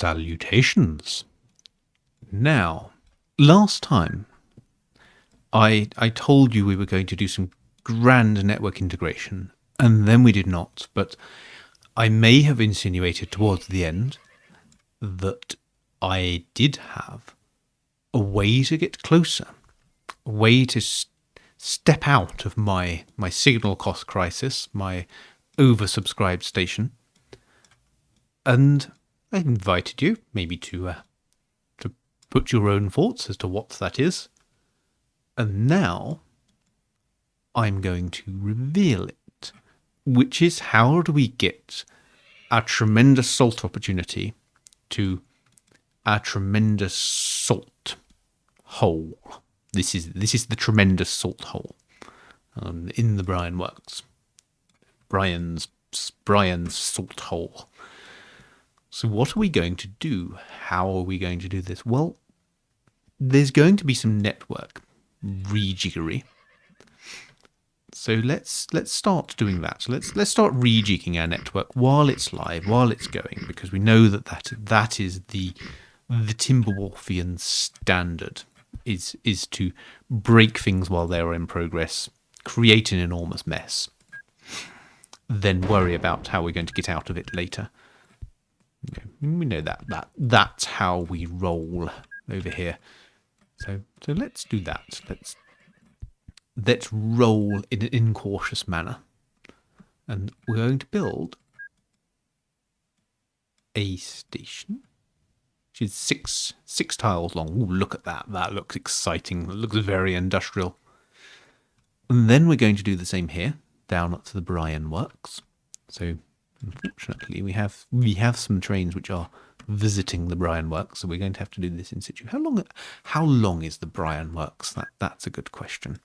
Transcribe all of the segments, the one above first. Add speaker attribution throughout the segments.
Speaker 1: Salutations. Now, last time I told you we were going to do some grand network integration, and then we did not, but I may have insinuated towards the end that I did have a way to get closer, a way to step out of my signal cost crisis, my oversubscribed station, and I invited you maybe to put your own thoughts as to what that is. And now I'm going to reveal it, which is how do we get our tremendous salt opportunity to our tremendous salt hole. This is the tremendous salt hole in the Brian works. Brian's salt hole. So what are we going to do? How are we going to do this? Well, there's going to be some network rejiggery. So let's start doing that. So let's start rejigging our network while it's live, while it's going, because we know that is the Timberwolfian standard is to break things while they are in progress, create an enormous mess, then worry about how we're going to get out of it later. We know that's how we roll over here. So let's do that. Let's roll in an incautious manner, and we're going to build a station, which is six tiles long. Ooh, look at that! That looks exciting. It looks very industrial. And then we're going to do the same here, down up to the Brian works. So unfortunately, we have some trains which are visiting the Brian works, so we're going to have to do this in situ. How long is the Brian works? That's a good question.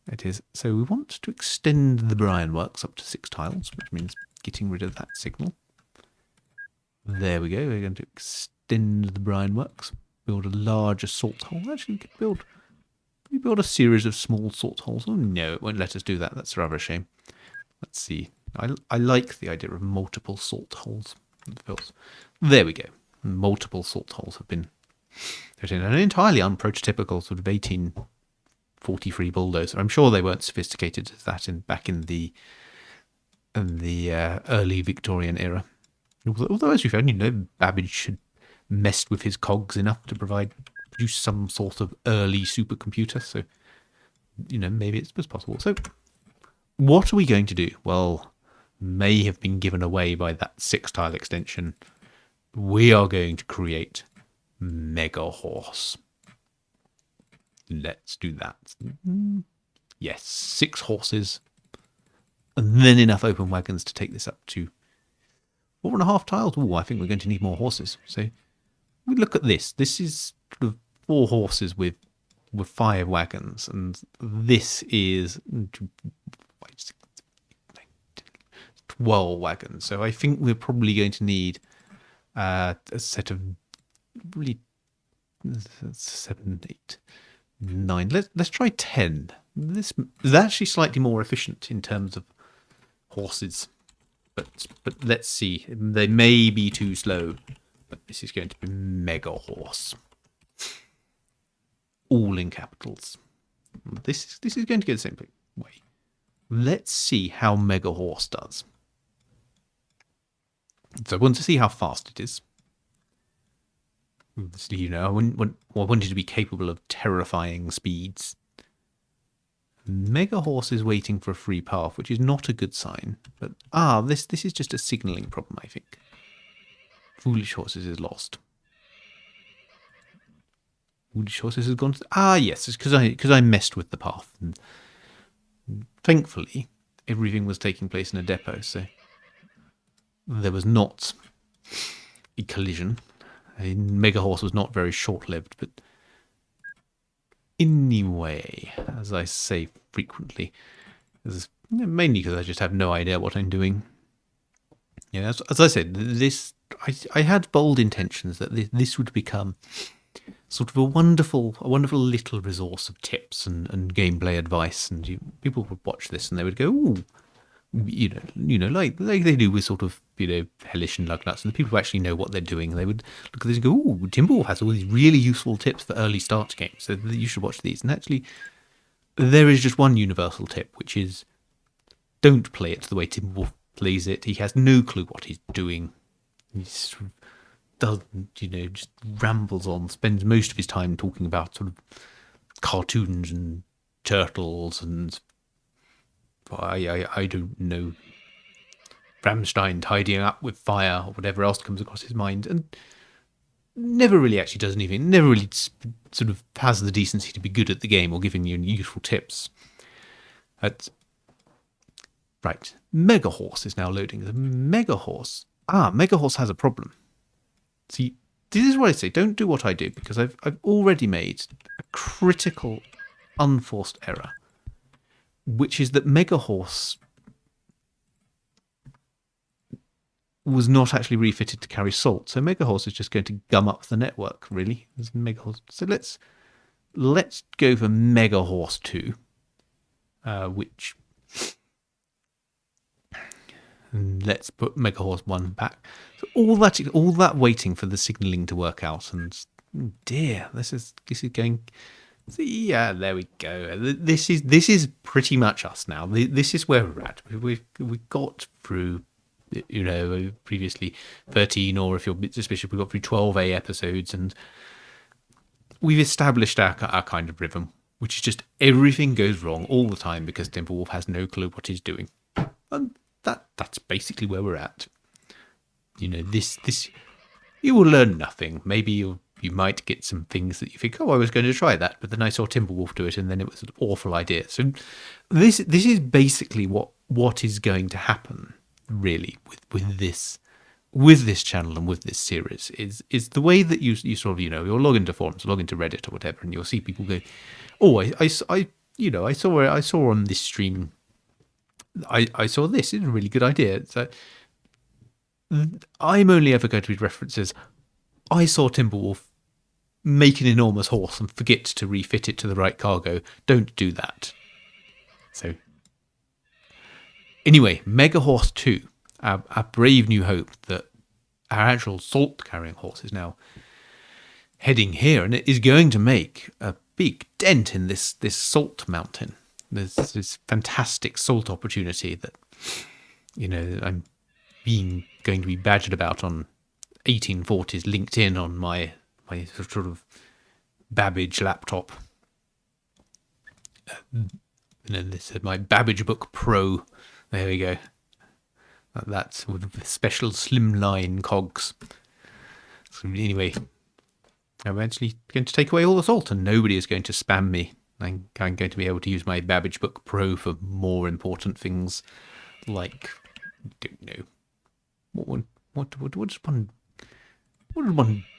Speaker 1: It is. So we want to extend the Brian works up to 6 tiles, which means getting rid of that signal. There we go. We're going to extend the Brian works, build a larger salt hole. Actually, we build a series of small salt holes. Oh no, it won't let us do that. That's rather a shame. Let's see. I like the idea of multiple salt holes. There we go. Multiple salt holes have been put in. An entirely unprototypical sort of 1843 bulldozer. I'm sure they weren't sophisticated as that back in the early Victorian era. Although, as we found, Babbage had messed with his cogs enough to produce some sort of early supercomputer. So, maybe it was possible. So, what are we going to do? Well, may have been given away by that 6-tile extension. We are going to create Mega Horse. Let's do that. Yes, 6 horses, and then enough open wagons to take this up to 4.5 tiles. Oh, I think we're going to need more horses. So we look at this. This is sort of 4 horses with 5 wagons, and this is 12 wagons. So I think we're probably going to need a set of really 7, 8, 9. Let's try 10. This is actually slightly more efficient in terms of horses, but let's see. They may be too slow, but this is going to be Mega Horse, all in capitals. This is going to go the same way. Let's see how Mega Horse does. So I want to see how fast it is. So, I want it to be capable of terrifying speeds. Mega Horse is waiting for a free path, which is not a good sign. But this is just a signalling problem, I think. Foolish Horses is lost. Foolish Horses has gone to... yes, it's because I messed with the path. And thankfully, everything was taking place in a depot, so there was not a collision. Mega Horse was not very short-lived, but anyway, as I say frequently, mainly because I just have no idea what I'm doing. As I said, I had bold intentions that this would become sort of a wonderful little resource of tips and gameplay advice, and people would watch this and they would go, "Ooh, like they do with sort of, hellish and lug nuts, and the people who actually know what they're doing, they would look at this and go, "Oh, Timberwolf has all these really useful tips for early start games, so you should watch these." And actually, there is just one universal tip, which is don't play it the way Timberwolf plays it. He has no clue what he's doing. He sort of doesn't, just rambles on, spends most of his time talking about sort of cartoons and turtles and I don't know, Ramstein tidying up with fire or whatever else comes across his mind, and never really actually does anything, never really sort of has the decency to be good at the game or giving you useful tips. Right, Mega Horse is now loading. The Mega Horse. Mega Horse has a problem. See, this is what I say, don't do what I do, because I've already made a critical, unforced error, which is that Mega Horse was not actually refitted to carry salt. So Mega Horse is just going to gum up the network, really. Mega Horse. So let's go for Mega Horse 2, which... And let's put Mega Horse 1 back. So all that waiting for the signalling to work out, and dear, this is going. See, yeah, there we go. This is pretty much us now. This is where we're at. We got through, previously 13, or if you're a bit suspicious, we got through 12A episodes, and we've established our kind of rhythm, which is just everything goes wrong all the time because Timberwolf has no clue what he's doing, and that's basically where we're at. This you will learn nothing. Maybe you might get some things that you think, I was going to try that, but then I saw Timberwolf do it, and then it was an awful idea. So this is basically what is going to happen, really, with this channel and with this series is the way that you sort of you'll log into forums, log into Reddit or whatever, and you'll see people go, I saw on this stream. I saw this. It's a really good idea. So I'm only ever going to read references. I saw Timberwolf make an enormous horse and forget to refit it to the right cargo. Don't do that. So anyway, Mega Horse 2, our brave new hope that our actual salt-carrying horse is now heading here, and it is going to make a big dent in this salt mountain. There's this fantastic salt opportunity that, I'm going to be badgered about on 1840s LinkedIn on my sort of Babbage laptop. And then this is my Babbage Book Pro. There we go. That's with special slimline cogs. So anyway, I'm actually going to take away all the salt, and nobody is going to spam me. I'm going to be able to use my Babbage Book Pro for more important things, like, I don't know, what does one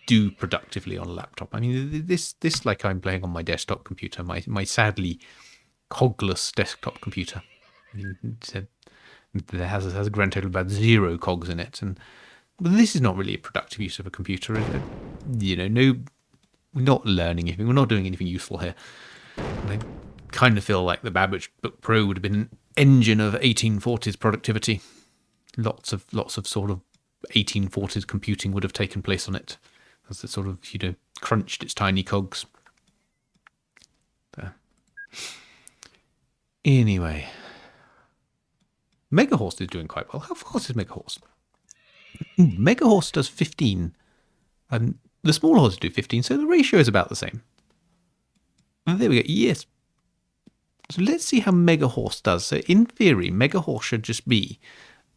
Speaker 1: do productively on a laptop? I mean, this like I'm playing on my desktop computer, my sadly cogless desktop computer. It has a grand total of about 0 cogs in it, but this is not really a productive use of a computer, is it? We're not learning anything, we're not doing anything useful here. And I kind of feel like the Babbage Book Pro would have been an engine of 1840s productivity. Lots of sort of 1840s computing would have taken place on it, as it sort of crunched its tiny cogs. There. Anyway, Mega Horse is doing quite well. How fast is Mega Horse? Mega Horse does 15, and the small horses do 15, so the ratio is about the same. And there we go. Yes. So let's see how Mega Horse does. So in theory, Mega Horse should just be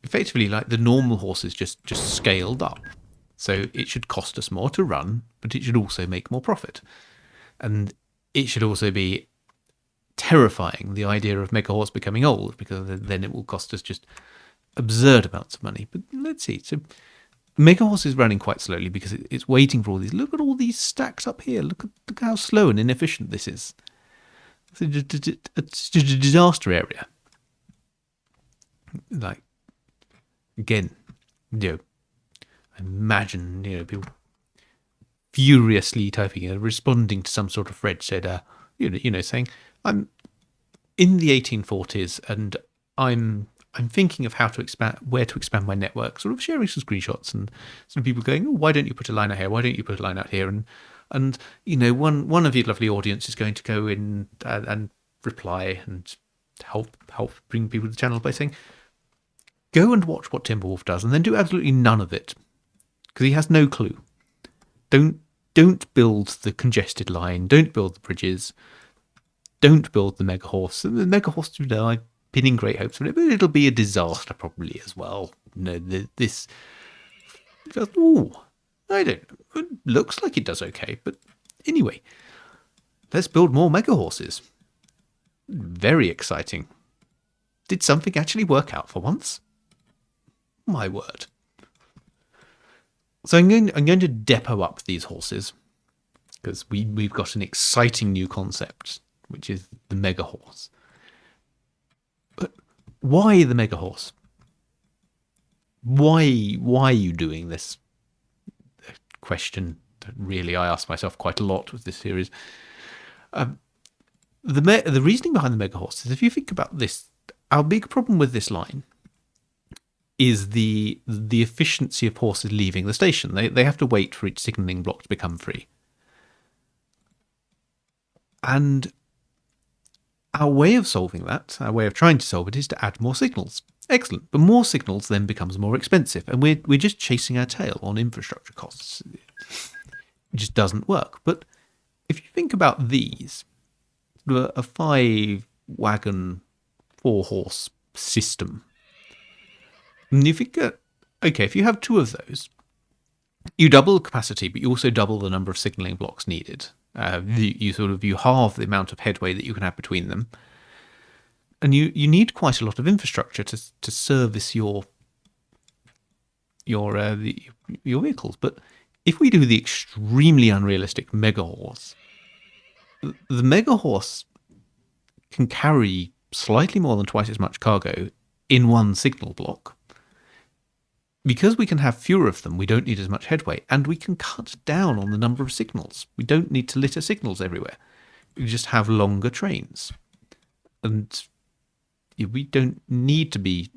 Speaker 1: effectively like the normal horses, just scaled up. So it should cost us more to run, but it should also make more profit. And it should also be terrifying, the idea of Mega Horse becoming old, because then it will cost us just absurd amounts of money. But let's see. So Mega Horse is running quite slowly because it's waiting for all these. Look at all these stacks up here. Look how slow and inefficient this is. It's a disaster area. Like, again, imagine people furiously typing, responding to some sort of thread said, saying, I'm in the 1840s and I'm I'm thinking of how to expand, where to expand my network, sort of sharing some screenshots and some people going, oh, why don't you put a line out here? Why don't you put a line out here? And one of your lovely audience is going to go in and reply and help bring people to the channel by saying, go and watch what Timberwolf does and then do absolutely none of it because he has no clue. Don't build the congested line. Don't build the bridges. Don't build the mega horse. The mega horse, I'm pinning great hopes on it, but it'll be a disaster probably as well. This. Oh, I don't. It looks like it does okay, but anyway, let's build more mega horses. Very exciting. Did something actually work out for once? My word. So I'm going to depot up these horses because we've got an exciting new concept, which is the mega horse. But why the mega horse? Why are you doing this? A question that really I ask myself quite a lot with this series. The reasoning behind the mega horse is, if you think about this, our big problem with this line is the efficiency of horses leaving the station. They have to wait for each signalling block to become free. And our way of solving that, our way of trying to solve it, is to add more signals. Excellent. But more signals then becomes more expensive. And we're just chasing our tail on infrastructure costs. It just doesn't work. But if you think about these, a 5-wagon, 4-horse system, and you think, okay, if you have 2 of those, you double the capacity, but you also double the number of signalling blocks needed. You halve the amount of headway that you can have between them, and you need quite a lot of infrastructure to service your vehicles. But if we do the extremely unrealistic mega horse, the mega horse can carry slightly more than twice as much cargo in one signal block. Because we can have fewer of them, we don't need as much headway, and we can cut down on the number of signals. We don't need to litter signals everywhere. We just have longer trains. And we don't need to be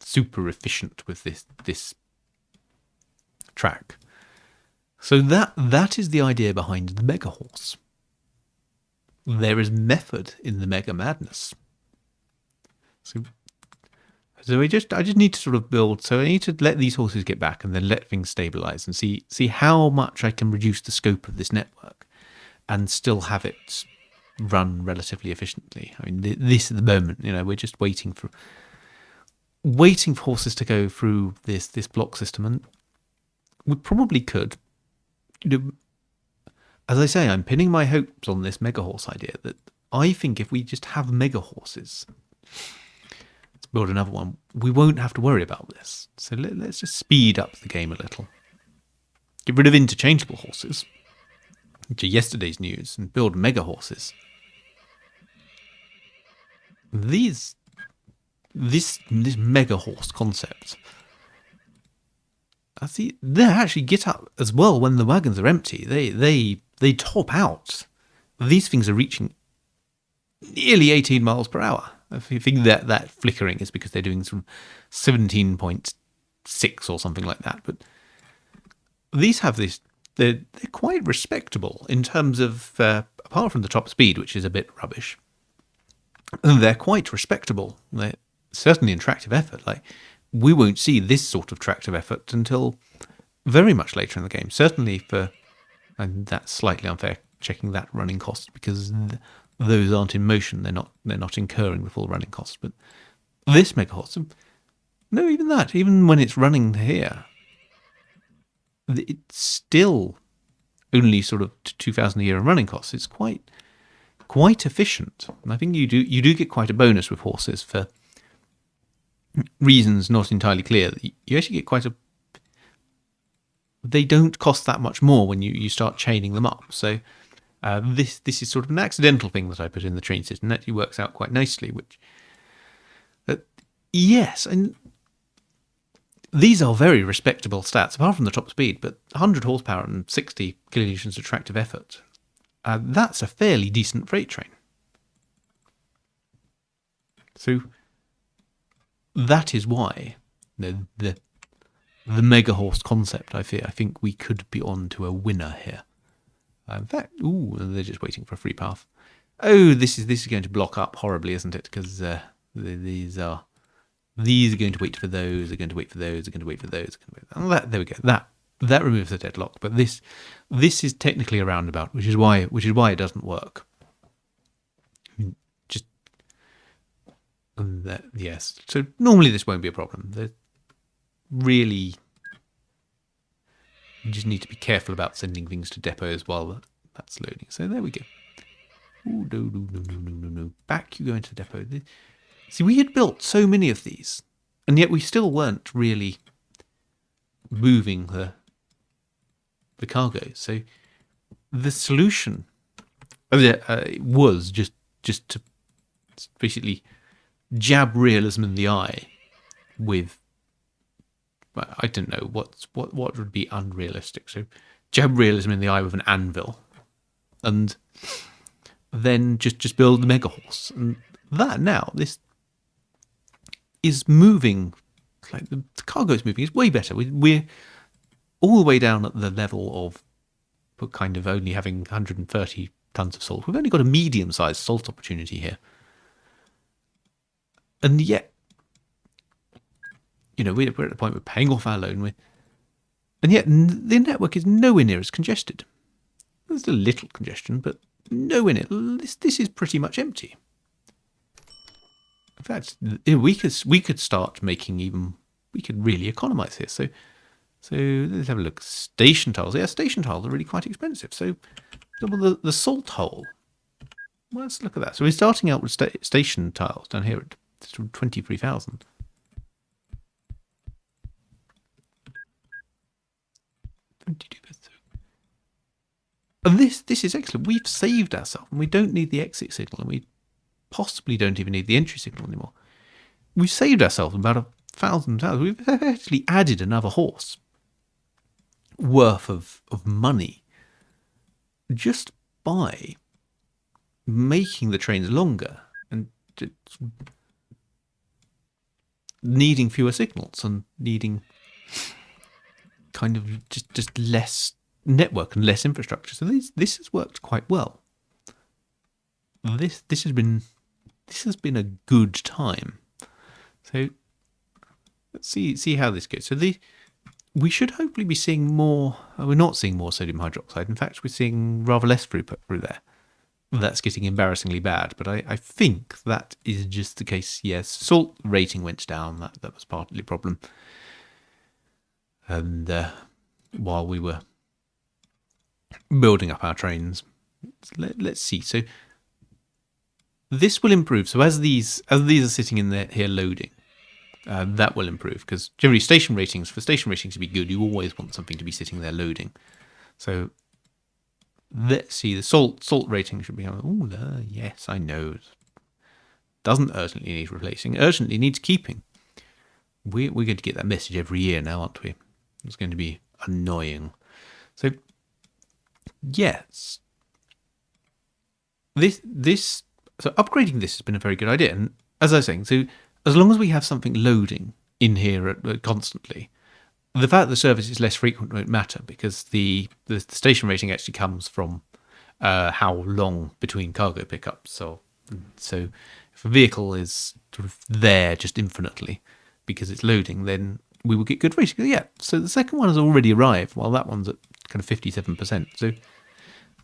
Speaker 1: super efficient with this track. So that is the idea behind the mega horse. There is method in the mega madness. So I just need to sort of build. So I need to let these horses get back and then let things stabilize and see how much I can reduce the scope of this network and still have it run relatively efficiently. I mean, this at the moment, we're just waiting for horses to go through this block system, and we probably could. As I say, I'm pinning my hopes on this mega horse idea. That I think if we just have mega horses, build another one, we won't have to worry about this. So let's just speed up the game a little. Get rid of interchangeable horses, which are yesterday's news, and build mega horses. This mega horse concept, I see they actually get up as well when the wagons are empty. They top out. These things are reaching nearly 18 miles per hour. If you think that flickering is because they're doing some 17.6 or something like that, but these have this. They're quite respectable in terms of apart from the top speed, which is a bit rubbish. They're quite respectable. They're certainly in tractive effort. Like, we won't see this sort of tractive effort until very much later in the game. Certainly and that's slightly unfair checking that running cost because those aren't in motion. They're not incurring the full running costs. But this mega horse, no, even when it's running here, it's still only sort of 2,000 a year in running costs. It's quite efficient. And I think you do get quite a bonus with horses for reasons not entirely clear. You actually get quite a. They don't cost that much more when you start chaining them up. So this is sort of an accidental thing that I put in the train system. It actually works out quite nicely. Which yes, and these are very respectable stats, apart from the top speed. But 100 horsepower and 60 kilonewtons of tractive effort. That's a fairly decent freight train. So that is why the mega horse concept, I think we could be on to a winner here. In fact, they're just waiting for a free path. Oh, this is going to block up horribly, isn't it? Because these are going to wait for those. They're going to wait for those. They're going to wait for those. There we go. That removes the deadlock. But this is technically a roundabout, which is why it doesn't work. Just yes. So normally this won't be a problem. Really, you just need to be careful about sending things to depots while that's loading. So there we go. Ooh, no. Back you go into the depot. See, we had built so many of these, and yet we still weren't really moving the cargo. So the solution was just to basically jab realism in the eye with, I don't know, what would be unrealistic. So jab realism in the eye with an anvil, and then just build the mega horse. And that now, this is moving, like the cargo is moving. It's way better. We're all the way down at the level of kind of only having 130 tons of salt. We've only got a medium-sized salt opportunity here. And yet, we're at the point we're paying off our loan. And yet the network is nowhere near as congested. There's a little congestion, but nowhere near. This is pretty much empty. In fact, we could start making we could really economize here. So let's have a look. Station tiles. Yeah, station tiles are really quite expensive. So the salt hole. Well, let's look at that. So we're starting out with station tiles down here at 23,000. And this is excellent. We've saved ourselves, and we don't need the exit signal, and we possibly don't even need the entry signal anymore. We've saved ourselves about 1,000 pounds. We've actually added another horse worth of money just by making the trains longer and needing fewer signals and needing kind of just less network and less infrastructure. So this has worked quite well. This has been a good time. So let's see how this goes. So we should hopefully be seeing more. We're not seeing more sodium hydroxide. In fact, we're seeing rather less throughput through there. That's getting embarrassingly bad, but I think that is just the case. Yes, salt rating went down. That was partly a problem. And while we were building up our trains, let's see. So this will improve. So as these are sitting in there here loading, that will improve, because generally for station ratings to be good, you always want something to be sitting there loading. So let's see, the salt rating should be, yes, I know. Doesn't urgently need replacing, urgently needs keeping. We're going to get that message every year now, aren't we? It's going to be annoying. So yes, so upgrading this has been a very good idea. And as I was saying, so as long as we have something loading in here constantly, the fact that the service is less frequent won't matter, because the station rating actually comes from how long between cargo pickups. So if a vehicle is sort of there just infinitely because it's loading, then we will get good rating. Yeah, so the second one has already arrived, while that one's at kind of 57%. So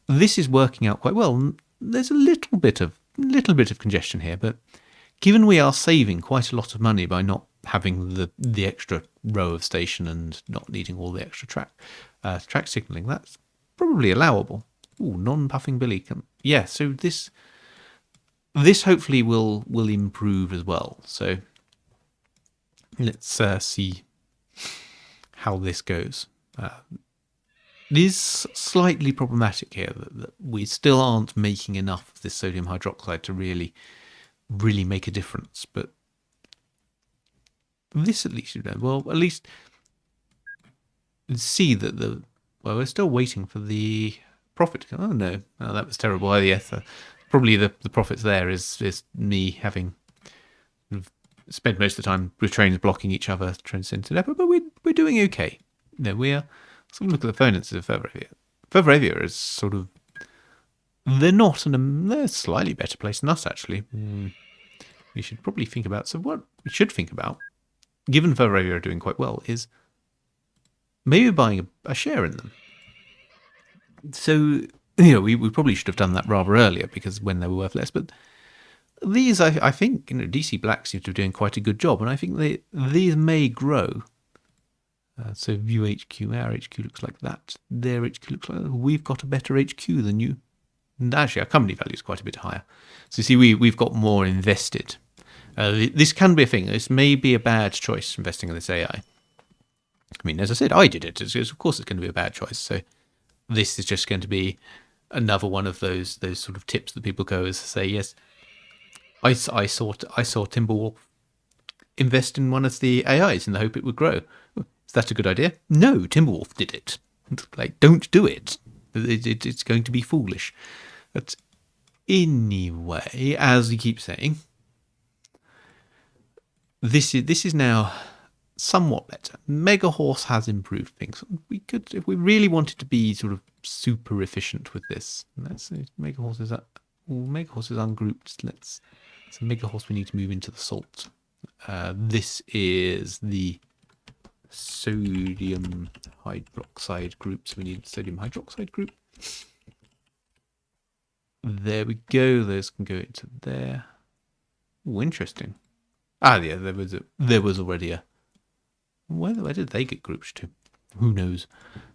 Speaker 1: this is working out quite well. There's a little bit of congestion here, but given we are saving quite a lot of money by not having the extra row of station and not needing all the extra track signalling, that's probably allowable. Ooh, non-puffing Billy. Yeah, so this hopefully will improve as well. So let's see how this goes. It is slightly problematic here that we still aren't making enough of this sodium hydroxide to really make a difference. But this at least, at least see that we're still waiting for the profit. Oh no, that was terrible. Yes, probably the profits there is me having spend most of the time with trains blocking each other, trains into depot, but we're doing okay. No, we're. So look at the opponents of Further Aviator. Further Aviator is sort of. They're not in a. They're a slightly better place than us, actually. We should probably think about. So what we should think about, given Further Aviator are doing quite well, is maybe buying a share in them. So we probably should have done that rather earlier because when they were worth less, but. These, I think, DC Black seems to be doing quite a good job, and I think these may grow. So view HQ, our HQ looks like that. Their HQ looks like that. We've got a better HQ than you. And actually, our company value is quite a bit higher. So you see, we've got more invested. This can be a thing. This may be a bad choice, investing in this AI. I mean, as I said, I did it. Of course it's going to be a bad choice. So this is just going to be another one of those sort of tips that people go as say, yes, I saw Timberwolf invest in one of the AIs in the hope it would grow. Is that a good idea? No, Timberwolf did it. Like, don't do it. It's going to be foolish. But anyway, as you keep saying, this is now somewhat better. Mega Horse has improved things. We could, if we really wanted to be sort of super efficient with this. Let's say Mega Horse is ungrouped. So Mega Horse, we need to move into the salt. This is the sodium hydroxide group. So we need sodium hydroxide group. There we go. Those can go into there. Oh, interesting. Ah, yeah, there was already a. Where did they get grouped to? Who knows?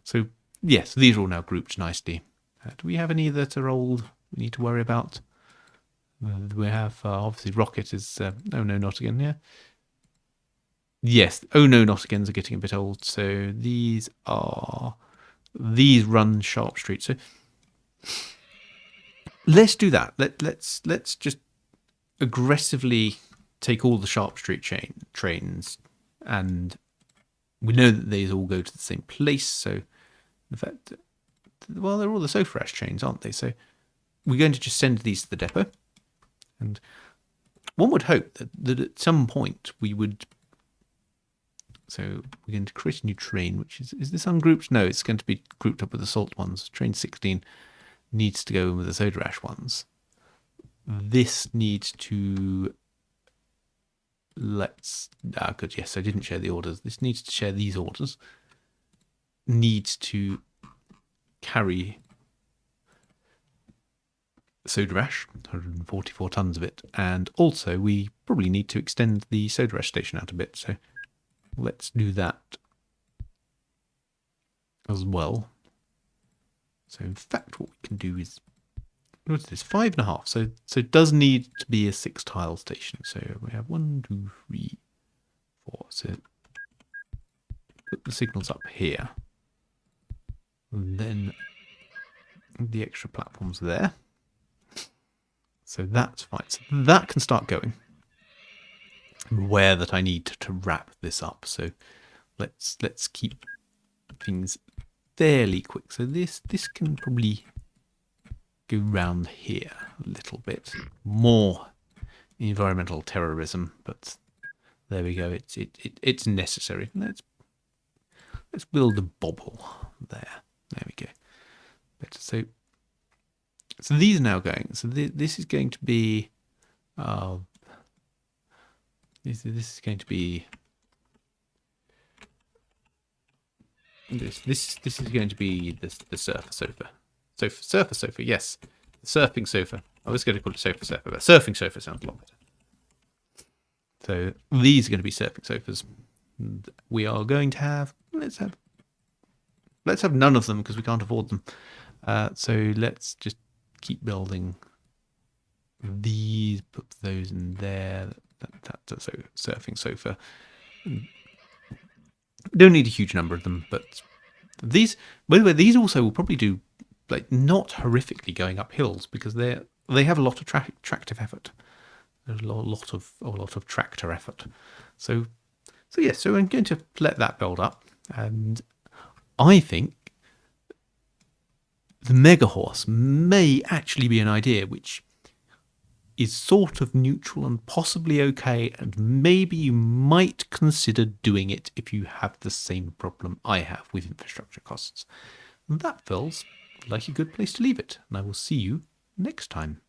Speaker 1: So yes, these are all now grouped nicely. Do we have any that are old? We need to worry about. We have obviously Rocket is oh no, not again. Yeah. Yes. Oh no, not again's are getting a bit old. So these run Sharp Street. So let's do that. Let's just aggressively take all the Sharp Street trains, and we know that these all go to the same place. So in fact, well, they're all the Sofrash trains, aren't they? So we're going to just send these to the depot. And one would hope that at some point we would. So we're going to create a new train, which is this ungrouped? No, it's going to be grouped up with the salt ones. Train 16 needs to go in with the soda ash ones. This needs to. Good. Yes, I didn't share the orders. This needs to share these orders. Needs to carry soda ash, 144 tons of it, and also we probably need to extend the soda ash station out a bit, so let's do that as well. So in fact what we can do is, what is this, 5.5, so it does need to be a 6 tile station. So we have 1, 2, 3, 4, so put the signals up here, and then the extra platforms there. So that's fine. So that can start going. I'm aware that I need to wrap this up. So let's keep things fairly quick. So this can probably go round here a little bit. More environmental terrorism, but there we go. It's necessary. Let's build a bobble there. There we go. Better. So these are now going. So this is going to be. This is going to be. This is going to be the surfer sofa. Surfer sofa, yes. The surfing sofa. I was going to call it sofa, but surfing sofa sounds a lot better. So these are going to be surfing sofas. And we are going to have. Let's have none of them because we can't afford them. So let's just keep building these, put those in there. That's a surfing sofa. Don't need a huge number of them, but these, by the way, these also will probably do like not horrifically going up hills because they have a lot of tractive effort. There's a lot of tractor effort. So yes, so I'm going to let that build up, and I think the Mega Horse may actually be an idea which is sort of neutral and possibly okay, and maybe you might consider doing it if you have the same problem I have with infrastructure costs. That feels like a good place to leave it, and I will see you next time.